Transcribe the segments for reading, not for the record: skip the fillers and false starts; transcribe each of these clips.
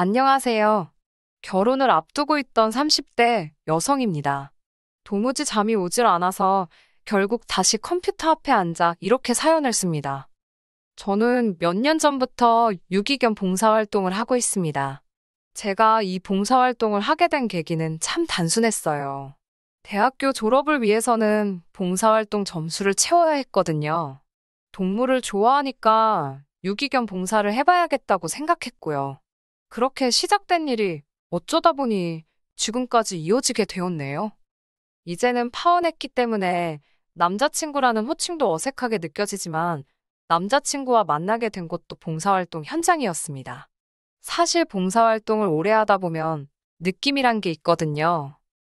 안녕하세요. 결혼을 앞두고 있던 30대 여성입니다. 도무지 잠이 오질 않아서 결국 다시 컴퓨터 앞에 앉아 이렇게 사연을 씁니다. 저는 몇 년 전부터 유기견 봉사활동을 하고 있습니다. 제가 이 봉사활동을 하게 된 계기는 참 단순했어요. 대학교 졸업을 위해서는 봉사활동 점수를 채워야 했거든요. 동물을 좋아하니까 유기견 봉사를 해봐야겠다고 생각했고요. 그렇게 시작된 일이 어쩌다 보니 지금까지 이어지게 되었네요. 이제는 파혼했기 때문에 남자친구라는 호칭도 어색하게 느껴지지만 남자친구와 만나게 된 곳도 봉사활동 현장이었습니다. 사실 봉사활동을 오래 하다 보면 느낌이란 게 있거든요.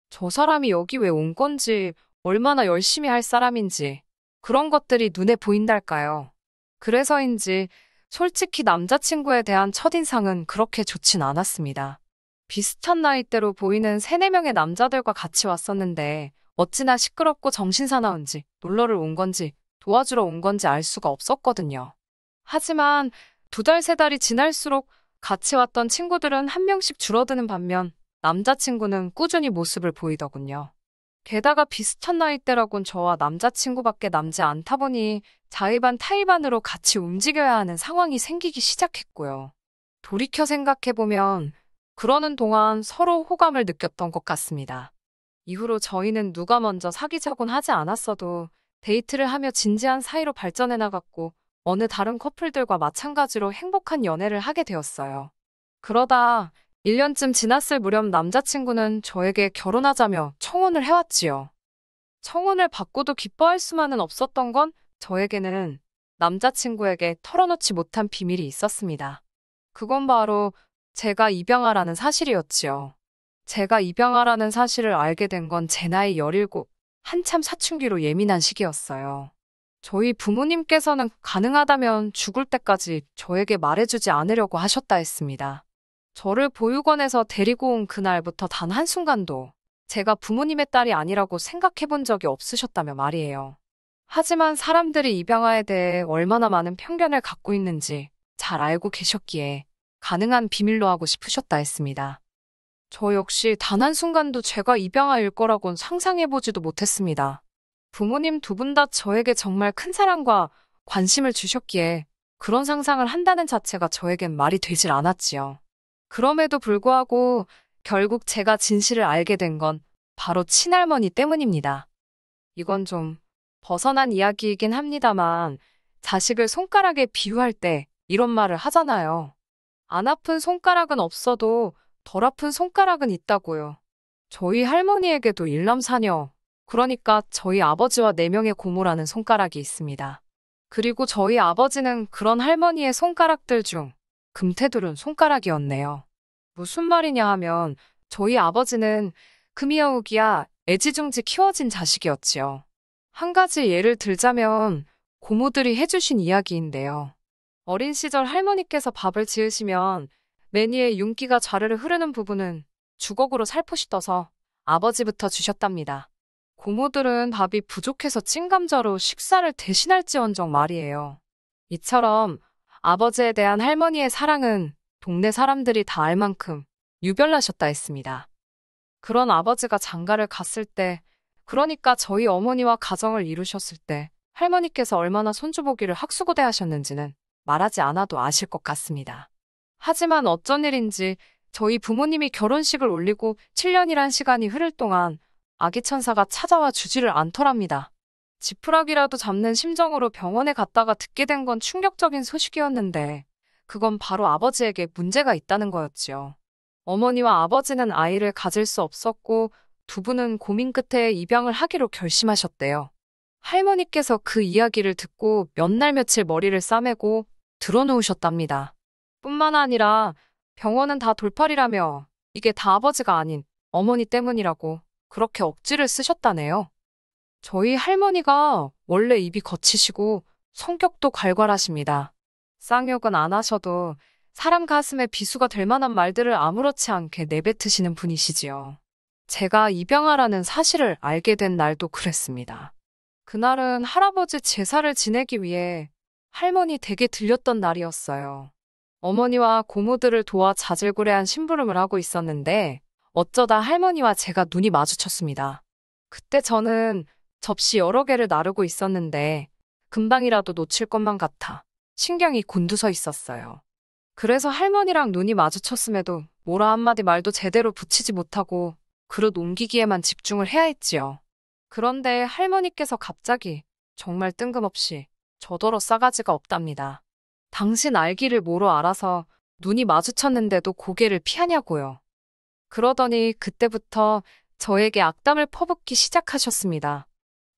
저 사람이 여기 왜 온 건지, 얼마나 열심히 할 사람인지, 그런 것들이 눈에 보인달까요? 그래서인지 솔직히 남자친구에 대한 첫인상은 그렇게 좋진 않았습니다. 비슷한 나이대로 보이는 3, 4명의 남자들과 같이 왔었는데 어찌나 시끄럽고 정신사나운지 놀러를 온 건지 도와주러 온 건지 알 수가 없었거든요. 하지만 2달, 3달이 지날수록 같이 왔던 친구들은 한 명씩 줄어드는 반면 남자친구는 꾸준히 모습을 보이더군요. 게다가 비슷한 나이대라곤 저와 남자친구밖에 남지 않다 보니 자의반 타의반으로 같이 움직여야 하는 상황이 생기기 시작했고요. 돌이켜 생각해보면 그러는 동안 서로 호감을 느꼈던 것 같습니다. 이후로 저희는 누가 먼저 사귀자곤 하지 않았어도 데이트를 하며 진지한 사이로 발전해 나갔고 어느 다른 커플들과 마찬가지로 행복한 연애를 하게 되었어요. 그러다 1년쯤 지났을 무렵 남자친구는 저에게 결혼하자며 청혼을 해왔지요. 청혼을 받고도 기뻐할 수만은 없었던 건 저에게는 남자친구에게 털어놓지 못한 비밀이 있었습니다. 그건 바로 제가 입양아라는 사실이었지요. 제가 입양아라는 사실을 알게 된 건 제 나이 17, 한참 사춘기로 예민한 시기였어요. 저희 부모님께서는 가능하다면 죽을 때까지 저에게 말해주지 않으려고 하셨다 했습니다. 저를 보육원에서 데리고 온 그날부터 단 한순간도 제가 부모님의 딸이 아니라고 생각해 본 적이 없으셨다며 말이에요. 하지만 사람들이 입양아에 대해 얼마나 많은 편견을 갖고 있는지 잘 알고 계셨기에 가능한 비밀로 하고 싶으셨다 했습니다. 저 역시 단 한순간도 제가 입양아일 거라곤 상상해보지도 못했습니다. 부모님 2분 다 저에게 정말 큰 사랑과 관심을 주셨기에 그런 상상을 한다는 자체가 저에겐 말이 되질 않았지요. 그럼에도 불구하고 결국 제가 진실을 알게 된 건 바로 친할머니 때문입니다. 이건 좀 벗어난 이야기이긴 합니다만 자식을 손가락에 비유할 때 이런 말을 하잖아요. 안 아픈 손가락은 없어도 덜 아픈 손가락은 있다고요. 저희 할머니에게도 일남사녀, 그러니까 저희 아버지와 4명의 고모라는 손가락이 있습니다. 그리고 저희 아버지는 그런 할머니의 손가락들 중 금태두른 손가락이었네요. 무슨 말이냐 하면 저희 아버지는 금이여우기야 애지중지 키워진 자식이었지요. 한 가지 예를 들자면 고모들이 해주신 이야기인데요. 어린 시절 할머니께서 밥을 지으시면 매니에 윤기가 좌르르 흐르는 부분은 주걱으로 살포시 떠서 아버지부터 주셨답니다. 고모들은 밥이 부족해서 찐감자로 식사를 대신할지언정 말이에요. 이처럼 아버지에 대한 할머니의 사랑은 동네 사람들이 다 알 만큼 유별나셨다 했습니다. 그런 아버지가 장가를 갔을 때, 그러니까 저희 어머니와 가정을 이루셨을 때 할머니께서 얼마나 손주보기를 학수고대하셨는지는 말하지 않아도 아실 것 같습니다. 하지만 어쩐 일인지 저희 부모님이 결혼식을 올리고 7년이란 시간이 흐를 동안 아기 천사가 찾아와 주지를 않더랍니다. 지푸라기라도 잡는 심정으로 병원에 갔다가 듣게 된 건 충격적인 소식이었는데 그건 바로 아버지에게 문제가 있다는 거였지요. 어머니와 아버지는 아이를 가질 수 없었고 2분은 고민 끝에 입양을 하기로 결심하셨대요. 할머니께서 그 이야기를 듣고 몇 날 며칠 머리를 싸매고 드러누우셨답니다. 뿐만 아니라 병원은 다 돌팔이라며 이게 다 아버지가 아닌 어머니 때문이라고 그렇게 억지를 쓰셨다네요. 저희 할머니가 원래 입이 거치시고 성격도 괄괄하십니다. 쌍욕은 안 하셔도 사람 가슴에 비수가 될 만한 말들을 아무렇지 않게 내뱉으시는 분이시지요. 제가 입양아라는 사실을 알게 된 날도 그랬습니다. 그날은 할아버지 제사를 지내기 위해 할머니 댁에 들렸던 날이었어요. 어머니와 고모들을 도와 자질구레한 심부름을 하고 있었는데 어쩌다 할머니와 제가 눈이 마주쳤습니다. 그때 저는 접시 여러 개를 나르고 있었는데 금방이라도 놓칠 것만 같아 신경이 곤두서 있었어요. 그래서 할머니랑 눈이 마주쳤음에도 뭐라 한마디 말도 제대로 붙이지 못하고 그릇 옮기기에만 집중을 해야 했지요. 그런데 할머니께서 갑자기 정말 뜬금없이 저더러 싸가지가 없답니다. 당신 알기를 뭐로 알아서 눈이 마주쳤는데도 고개를 피하냐고요. 그러더니 그때부터 저에게 악담을 퍼붓기 시작하셨습니다.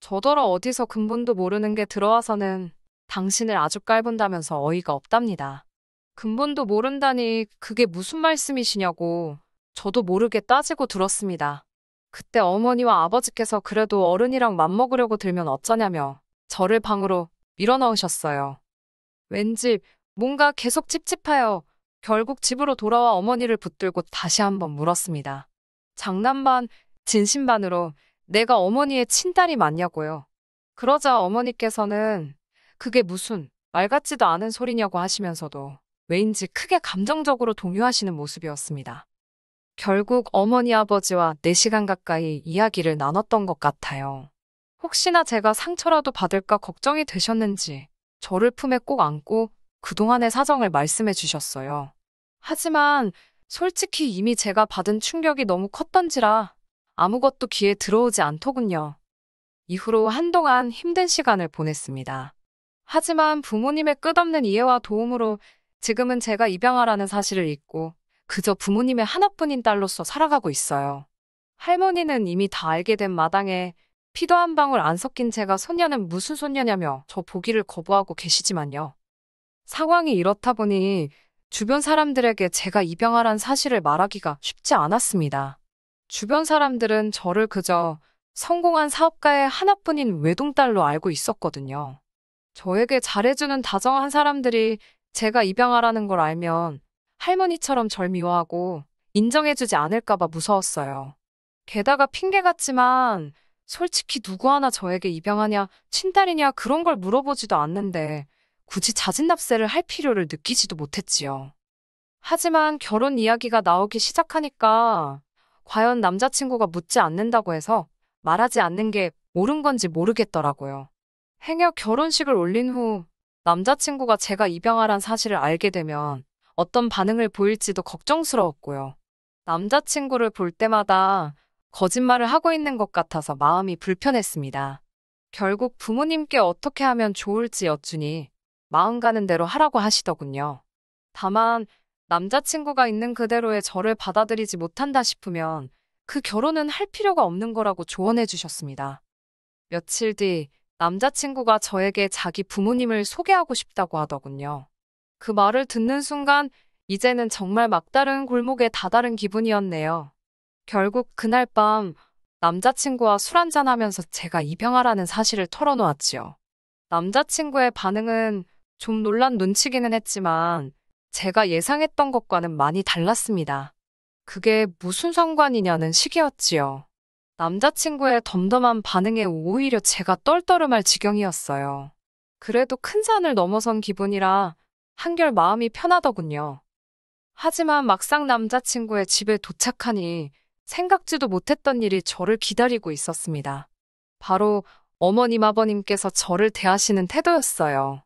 저더러 어디서 근본도 모르는 게 들어와서는 당신을 아주 깔본다면서 어이가 없답니다. 근본도 모른다니 그게 무슨 말씀이시냐고 저도 모르게 따지고 들었습니다. 그때 어머니와 아버지께서 그래도 어른이랑 맘먹으려고 들면 어쩌냐며 저를 방으로 밀어넣으셨어요. 왠지 뭔가 계속 찝찝하여 결국 집으로 돌아와 어머니를 붙들고 다시 한번 물었습니다. 장난 반, 진심 반으로 내가 어머니의 친딸이 맞냐고요. 그러자 어머니께서는 그게 무슨 말 같지도 않은 소리냐고 하시면서도 왜인지 크게 감정적으로 동요하시는 모습이었습니다. 결국 어머니 아버지와 4시간 가까이 이야기를 나눴던 것 같아요. 혹시나 제가 상처라도 받을까 걱정이 되셨는지 저를 품에 꼭 안고 그동안의 사정을 말씀해 주셨어요. 하지만 솔직히 이미 제가 받은 충격이 너무 컸던지라 아무것도 귀에 들어오지 않더군요. 이후로 한동안 힘든 시간을 보냈습니다. 하지만 부모님의 끝없는 이해와 도움으로 지금은 제가 입양아라는 사실을 잊고 그저 부모님의 하나뿐인 딸로서 살아가고 있어요. 할머니는 이미 다 알게 된 마당에 피도 한 방울 안 섞인 제가 손녀는 무슨 손녀냐며 저 보기를 거부하고 계시지만요. 상황이 이렇다 보니 주변 사람들에게 제가 입양아란 사실을 말하기가 쉽지 않았습니다. 주변 사람들은 저를 그저 성공한 사업가의 하나뿐인 외동딸로 알고 있었거든요. 저에게 잘해주는 다정한 사람들이 제가 입양아라는 걸 알면 할머니처럼 절 미워하고 인정해주지 않을까봐 무서웠어요. 게다가 핑계 같지만 솔직히 누구 하나 저에게 입양하냐, 친딸이냐 그런 걸 물어보지도 않는데 굳이 자진납세를 할 필요를 느끼지도 못했지요. 하지만 결혼 이야기가 나오기 시작하니까 과연 남자친구가 묻지 않는다고 해서 말하지 않는 게 옳은 건지 모르겠더라고요. 행여 결혼식을 올린 후 남자친구가 제가 입양아란 사실을 알게 되면 어떤 반응을 보일지도 걱정스러웠고요. 남자친구를 볼 때마다 거짓말을 하고 있는 것 같아서 마음이 불편했습니다. 결국 부모님께 어떻게 하면 좋을지 여쭈니 마음 가는 대로 하라고 하시더군요. 다만 남자친구가 있는 그대로의 저를 받아들이지 못한다 싶으면 그 결혼은 할 필요가 없는 거라고 조언해 주셨습니다. 며칠 뒤 남자친구가 저에게 자기 부모님을 소개하고 싶다고 하더군요. 그 말을 듣는 순간 이제는 정말 막다른 골목에 다다른 기분이었네요. 결국 그날 밤 남자친구와 술 한잔하면서 제가 입양아라는 사실을 털어놓았지요. 남자친구의 반응은 좀 놀란 눈치기는 했지만 제가 예상했던 것과는 많이 달랐습니다. 그게 무슨 상관이냐는 식이었지요. 남자친구의 덤덤한 반응에 오히려 제가 떨떠름할 지경이었어요. 그래도 큰 산을 넘어선 기분이라 한결 마음이 편하더군요. 하지만 막상 남자친구의 집에 도착하니 생각지도 못했던 일이 저를 기다리고 있었습니다. 바로 어머님 아버님께서 저를 대하시는 태도였어요.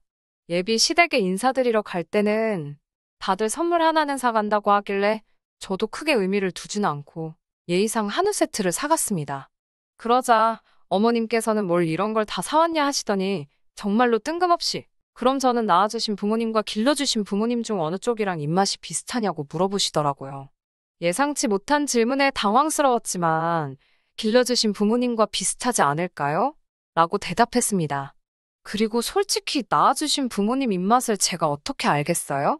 예비 시댁에 인사드리러 갈 때는 다들 선물 하나는 사간다고 하길래 저도 크게 의미를 두진 않고 예의상 한우 세트를 사갔습니다. 그러자 어머님께서는 뭘 이런 걸 다 사왔냐 하시더니 정말로 뜬금없이 그럼 저는 낳아주신 부모님과 길러주신 부모님 중 어느 쪽이랑 입맛이 비슷하냐고 물어보시더라고요. 예상치 못한 질문에 당황스러웠지만 길러주신 부모님과 비슷하지 않을까요? 라고 대답했습니다. 그리고 솔직히 낳아주신 부모님 입맛을 제가 어떻게 알겠어요?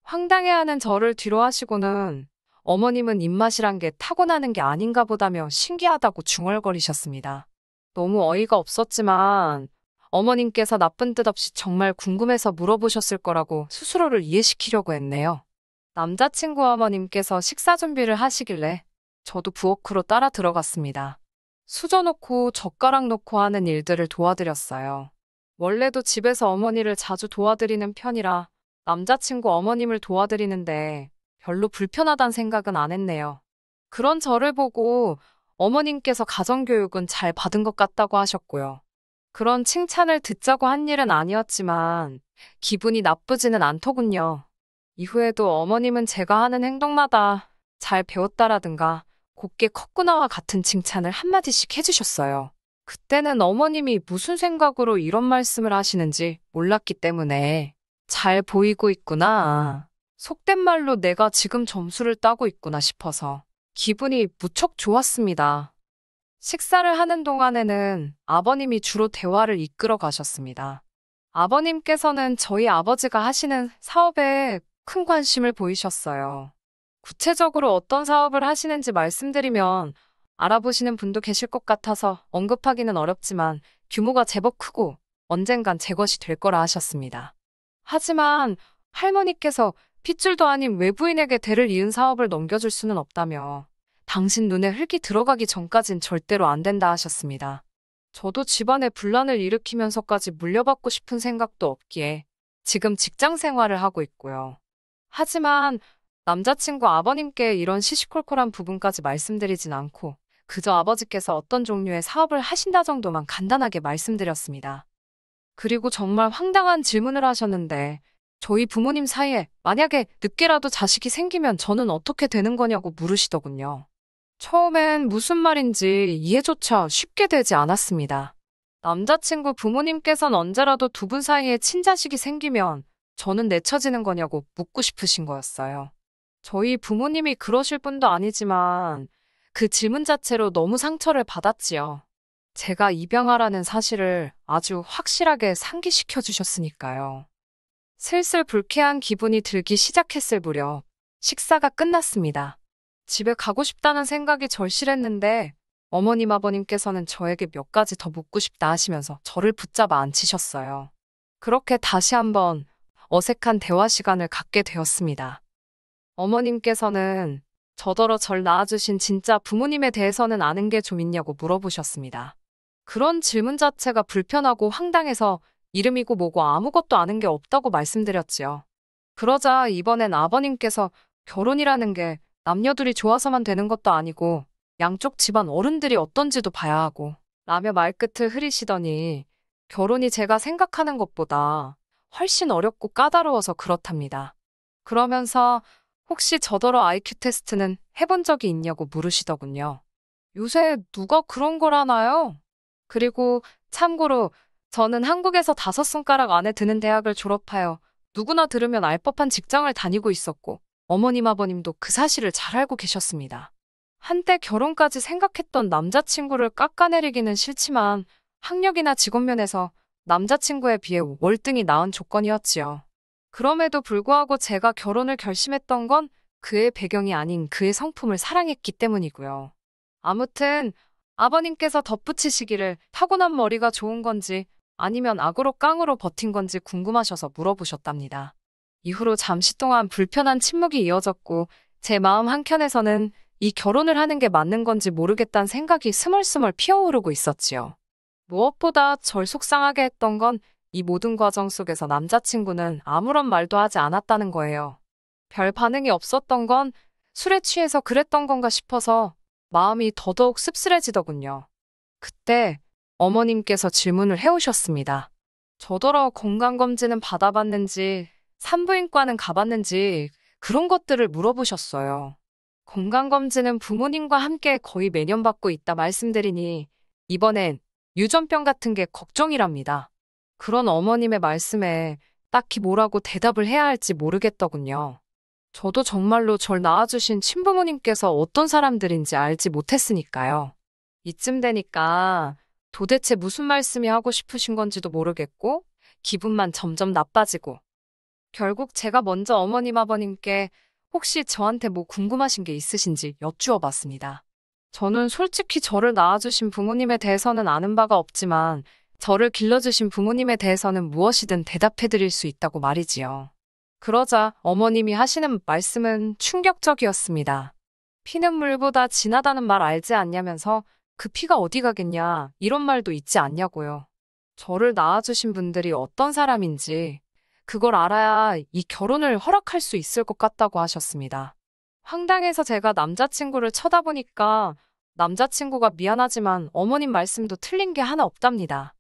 황당해하는 저를 뒤로 하시고는 어머님은 입맛이란 게 타고나는 게 아닌가 보다며 신기하다고 중얼거리셨습니다. 너무 어이가 없었지만 어머님께서 나쁜 뜻 없이 정말 궁금해서 물어보셨을 거라고 스스로를 이해시키려고 했네요. 남자친구 어머님께서 식사 준비를 하시길래 저도 부엌으로 따라 들어갔습니다. 수저 놓고 젓가락 놓고 하는 일들을 도와드렸어요. 원래도 집에서 어머니를 자주 도와드리는 편이라 남자친구 어머님을 도와드리는데 별로 불편하단 생각은 안 했네요. 그런 저를 보고 어머님께서 가정교육은 잘 받은 것 같다고 하셨고요. 그런 칭찬을 듣자고 한 일은 아니었지만 기분이 나쁘지는 않더군요. 이후에도 어머님은 제가 하는 행동마다 잘 배웠다라든가 곱게 컸구나와 같은 칭찬을 한마디씩 해주셨어요. 그때는 어머님이 무슨 생각으로 이런 말씀을 하시는지 몰랐기 때문에 잘 보이고 있구나. 속된 말로 내가 지금 점수를 따고 있구나 싶어서 기분이 무척 좋았습니다. 식사를 하는 동안에는 아버님이 주로 대화를 이끌어 가셨습니다. 아버님께서는 저희 아버지가 하시는 사업에 큰 관심을 보이셨어요. 구체적으로 어떤 사업을 하시는지 말씀드리면 알아보시는 분도 계실 것 같아서 언급하기는 어렵지만 규모가 제법 크고 언젠간 제 것이 될 거라 하셨습니다. 하지만 할머니께서 핏줄도 아닌 외부인에게 대를 이은 사업을 넘겨줄 수는 없다며 당신 눈에 흙이 들어가기 전까진 절대로 안 된다 하셨습니다. 저도 집안에 분란을 일으키면서까지 물려받고 싶은 생각도 없기에 지금 직장 생활을 하고 있고요. 하지만 남자친구 아버님께 이런 시시콜콜한 부분까지 말씀드리진 않고 그저 아버지께서 어떤 종류의 사업을 하신다 정도만 간단하게 말씀드렸습니다. 그리고 정말 황당한 질문을 하셨는데 저희 부모님 사이에 만약에 늦게라도 자식이 생기면 저는 어떻게 되는 거냐고 물으시더군요. 처음엔 무슨 말인지 이해조차 쉽게 되지 않았습니다. 남자친구 부모님께선 언제라도 두 분 사이에 친자식이 생기면 저는 내쳐지는 거냐고 묻고 싶으신 거였어요. 저희 부모님이 그러실 분도 아니지만 그 질문 자체로 너무 상처를 받았지요. 제가 입양하라는 사실을 아주 확실하게 상기시켜 주셨으니까요. 슬슬 불쾌한 기분이 들기 시작했을 무렵 식사가 끝났습니다. 집에 가고 싶다는 생각이 절실했는데 어머님 아버님께서는 저에게 몇 가지 더 묻고 싶다 하시면서 저를 붙잡아 앉히셨어요. 그렇게 다시 한번 어색한 대화 시간을 갖게 되었습니다. 어머님께서는 저더러 절 낳아주신 진짜 부모님에 대해서는 아는 게 좀 있냐고 물어보셨습니다. 그런 질문 자체가 불편하고 황당해서 이름이고 뭐고 아무것도 아는 게 없다고 말씀드렸지요. 그러자 이번엔 아버님께서 결혼이라는 게 남녀둘이 좋아서만 되는 것도 아니고 양쪽 집안 어른들이 어떤지도 봐야 하고 라며 말끝을 흐리시더니 결혼이 제가 생각하는 것보다 훨씬 어렵고 까다로워서 그렇답니다. 그러면서 혹시 저더러 IQ 테스트는 해본 적이 있냐고 물으시더군요. 요새 누가 그런 걸 하나요? 그리고 참고로 저는 한국에서 5손가락 안에 드는 대학을 졸업하여 누구나 들으면 알 법한 직장을 다니고 있었고 어머님 아버님도 그 사실을 잘 알고 계셨습니다. 한때 결혼까지 생각했던 남자친구를 깎아내리기는 싫지만 학력이나 직업면에서 남자친구에 비해 월등히 나은 조건이었지요. 그럼에도 불구하고 제가 결혼을 결심했던 건 그의 배경이 아닌 그의 성품을 사랑했기 때문이고요. 아무튼 아버님께서 덧붙이시기를 타고난 머리가 좋은 건지 아니면 악으로 깡으로 버틴 건지 궁금하셔서 물어보셨답니다. 이후로 잠시 동안 불편한 침묵이 이어졌고 제 마음 한켠에서는 이 결혼을 하는 게 맞는 건지 모르겠다는 생각이 스멀스멀 피어오르고 있었지요. 무엇보다 절 속상하게 했던 건 이 모든 과정 속에서 남자친구는 아무런 말도 하지 않았다는 거예요. 별 반응이 없었던 건 술에 취해서 그랬던 건가 싶어서 마음이 더더욱 씁쓸해지더군요. 그때 어머님께서 질문을 해오셨습니다. 저더러 건강검진은 받아봤는지 산부인과는 가봤는지 그런 것들을 물어보셨어요. 건강검진은 부모님과 함께 거의 매년 받고 있다 말씀드리니 이번엔 유전병 같은 게 걱정이랍니다. 그런 어머님의 말씀에 딱히 뭐라고 대답을 해야 할지 모르겠더군요. 저도 정말로 절 낳아주신 친부모님께서 어떤 사람들인지 알지 못했으니까요. 이쯤 되니까 도대체 무슨 말씀이 하고 싶으신 건지도 모르겠고 기분만 점점 나빠지고 결국 제가 먼저 어머님 아버님께 혹시 저한테 뭐 궁금하신 게 있으신지 여쭈어 봤습니다. 저는 솔직히 저를 낳아주신 부모님에 대해서는 아는 바가 없지만 저를 길러주신 부모님에 대해서는 무엇이든 대답해드릴 수 있다고 말이지요. 그러자 어머님이 하시는 말씀은 충격적이었습니다. 피는 물보다 진하다는 말 알지 않냐면서 그 피가 어디 가겠냐 이런 말도 있지 않냐고요. 저를 낳아주신 분들이 어떤 사람인지 그걸 알아야 이 결혼을 허락할 수 있을 것 같다고 하셨습니다. 황당해서 제가 남자친구를 쳐다보니까 남자친구가 미안하지만 어머님 말씀도 틀린 게 하나 없답니다.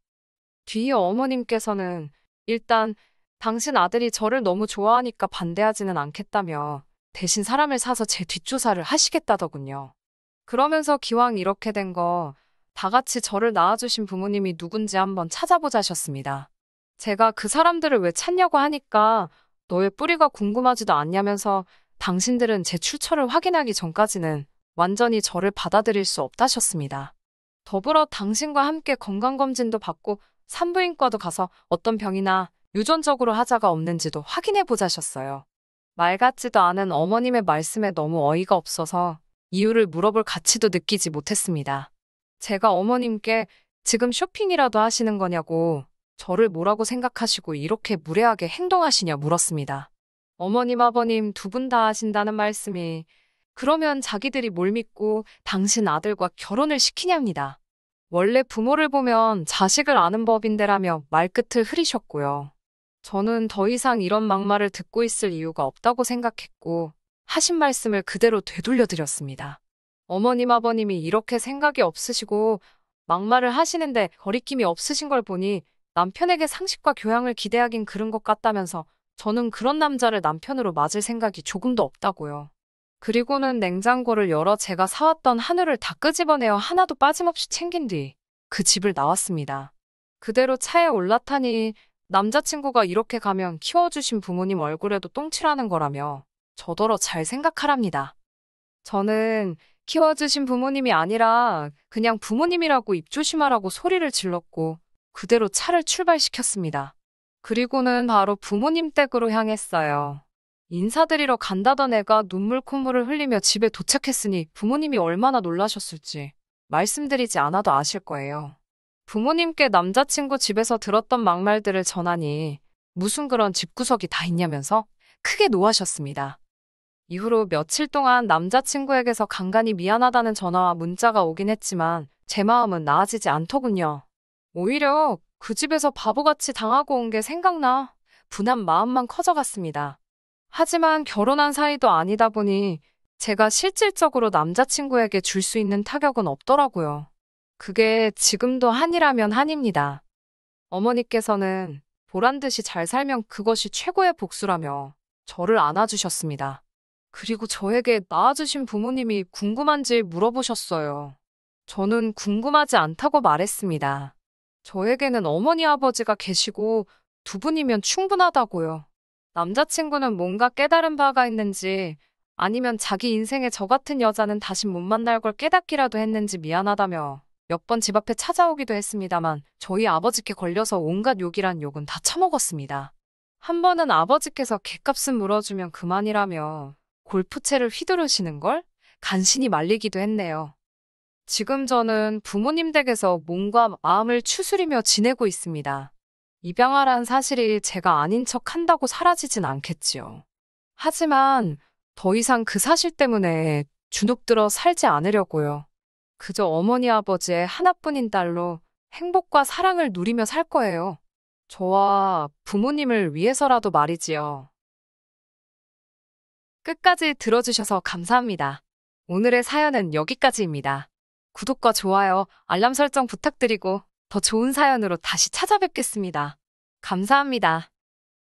뒤이어 어머님께서는 일단 당신 아들이 저를 너무 좋아하니까 반대하지는 않겠다며 대신 사람을 사서 제 뒷조사를 하시겠다더군요. 그러면서 기왕 이렇게 된 거 다 같이 저를 낳아주신 부모님이 누군지 한번 찾아보자셨습니다. 제가 그 사람들을 왜 찾냐고 하니까 너의 뿌리가 궁금하지도 않냐면서 당신들은 제 출처를 확인하기 전까지는 완전히 저를 받아들일 수 없다셨습니다. 더불어 당신과 함께 건강검진도 받고 산부인과도 가서 어떤 병이나 유전적으로 하자가 없는지도 확인해 보자셨어요. 말 같지도 않은 어머님의 말씀에 너무 어이가 없어서 이유를 물어볼 가치도 느끼지 못했습니다. 제가 어머님께 지금 쇼핑이라도 하시는 거냐고 저를 뭐라고 생각하시고 이렇게 무례하게 행동하시냐 물었습니다. 어머님, 아버님 두 분 다 하신다는 말씀이 그러면 자기들이 뭘 믿고 당신 아들과 결혼을 시키냐입니다. 원래 부모를 보면 자식을 아는 법인데라며 말끝을 흐리셨고요. 저는 더 이상 이런 막말을 듣고 있을 이유가 없다고 생각했고 하신 말씀을 그대로 되돌려 드렸습니다. 어머님, 아버님이 이렇게 생각이 없으시고 막말을 하시는데 거리낌이 없으신 걸 보니 남편에게 상식과 교양을 기대하긴 그른 것 같다면서 저는 그런 남자를 남편으로 맞을 생각이 조금도 없다고요. 그리고는 냉장고를 열어 제가 사왔던 한우를 다 끄집어내어 하나도 빠짐없이 챙긴 뒤 그 집을 나왔습니다. 그대로 차에 올라타니 남자친구가 이렇게 가면 키워주신 부모님 얼굴에도 똥칠하는 거라며 저더러 잘 생각하랍니다. 저는 키워주신 부모님이 아니라 그냥 부모님이라고 입 조심하라고 소리를 질렀고 그대로 차를 출발시켰습니다. 그리고는 바로 부모님 댁으로 향했어요. 인사드리러 간다던 애가 눈물 콧물을 흘리며 집에 도착했으니 부모님이 얼마나 놀라셨을지 말씀드리지 않아도 아실 거예요. 부모님께 남자친구 집에서 들었던 막말들을 전하니 무슨 그런 집구석이 다 있냐면서 크게 노하셨습니다. 이후로 며칠 동안 남자친구에게서 간간히 미안하다는 전화와 문자가 오긴 했지만 제 마음은 나아지지 않더군요. 오히려 그 집에서 바보같이 당하고 온 게 생각나 분한 마음만 커져갔습니다. 하지만 결혼한 사이도 아니다 보니 제가 실질적으로 남자친구에게 줄 수 있는 타격은 없더라고요. 그게 지금도 한이라면 한입니다. 어머니께서는 보란듯이 잘 살면 그것이 최고의 복수라며 저를 안아주셨습니다. 그리고 저에게 낳아주신 부모님이 궁금한지 물어보셨어요. 저는 궁금하지 않다고 말했습니다. 저에게는 어머니 아버지가 계시고 두 분이면 충분하다고요. 남자친구는 뭔가 깨달은 바가 있는지 아니면 자기 인생에 저 같은 여자는 다시 못 만날 걸 깨닫기라도 했는지 미안하다며 몇 번 집 앞에 찾아오기도 했습니다만 저희 아버지께 걸려서 온갖 욕이란 욕은 다 처먹었습니다. 한 번은 아버지께서 갯값은 물어주면 그만이라며 골프채를 휘두르시는 걸 간신히 말리기도 했네요. 지금 저는 부모님 댁에서 몸과 마음을 추스리며 지내고 있습니다. 입양아란 사실이 제가 아닌 척 한다고 사라지진 않겠지요. 하지만 더 이상 그 사실 때문에 주눅들어 살지 않으려고요. 그저 어머니 아버지의 하나뿐인 딸로 행복과 사랑을 누리며 살 거예요. 저와 부모님을 위해서라도 말이지요. 끝까지 들어주셔서 감사합니다. 오늘의 사연은 여기까지입니다. 구독과 좋아요, 알람 설정 부탁드리고 더 좋은 사연으로 다시 찾아뵙겠습니다. 감사합니다.